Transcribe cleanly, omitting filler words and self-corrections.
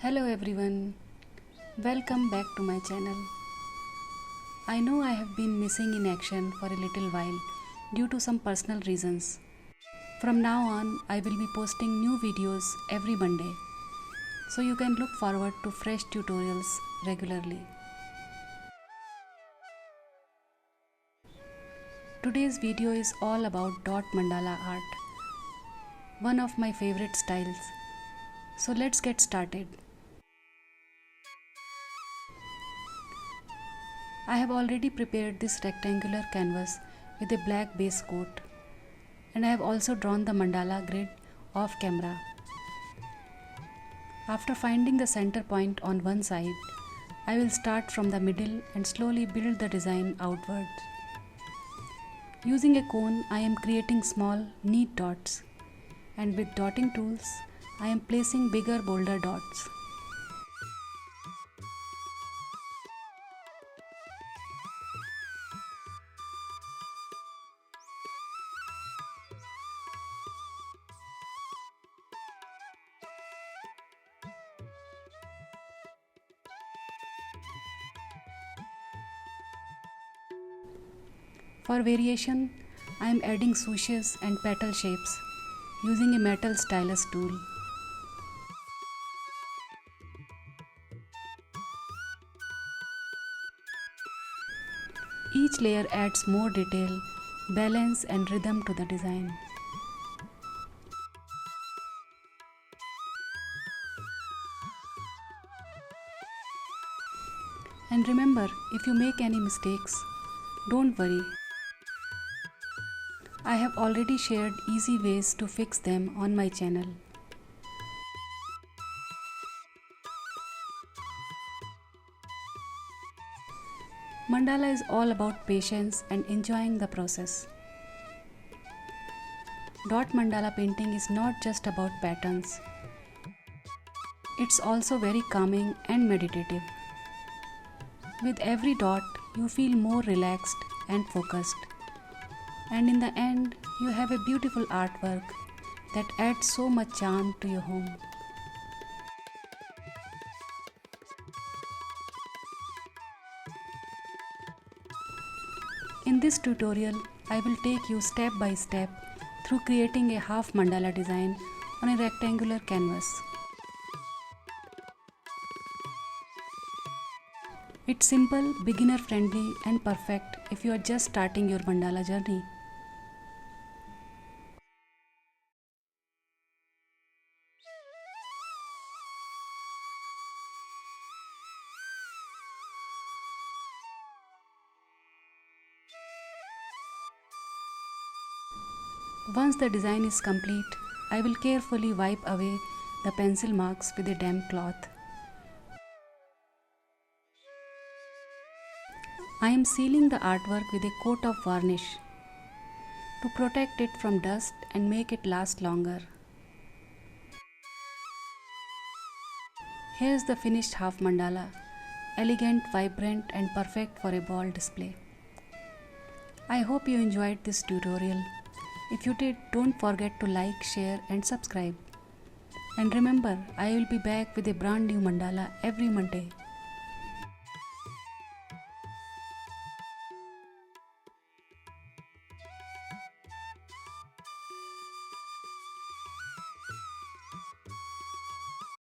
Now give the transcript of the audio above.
Hello everyone, welcome back to my channel. I know I have been missing in action for a little while due to some personal reasons. From now on, I will be posting new videos every Monday, so you can look forward to fresh tutorials regularly. Today's video is all about dot mandala art, one of my favorite styles. So let's get started. I have already prepared this rectangular canvas with a black base coat, and I have also drawn the mandala grid off camera. After finding the center point on one side, I will start from the middle and slowly build the design outwards. Using a cone, I am creating small, neat dots, and with dotting tools, I am placing bigger, bolder dots. For variation, I am adding swooshes and petal shapes using a metal stylus tool. Each layer adds more detail, balance and rhythm to the design. And remember, if you make any mistakes, don't worry. I have already shared easy ways to fix them on my channel. Mandala is all about patience and enjoying the process. Dot mandala painting is not just about patterns. It's also very calming and meditative. With every dot, you feel more relaxed and focused. And in the end, you have a beautiful artwork that adds so much charm to your home. In this tutorial, I will take you step by step through creating a half mandala design on a rectangular canvas. It's simple, beginner friendly and perfect if you are just starting your mandala journey. Once the design is complete, I will carefully wipe away the pencil marks with a damp cloth. I am sealing the artwork with a coat of varnish to protect it from dust and make it last longer. Here's the finished half mandala, elegant, vibrant and perfect for a ball display. I hope you enjoyed this tutorial. If you did, don't forget to like, share and subscribe. And remember, I will be back with a brand new mandala every Monday.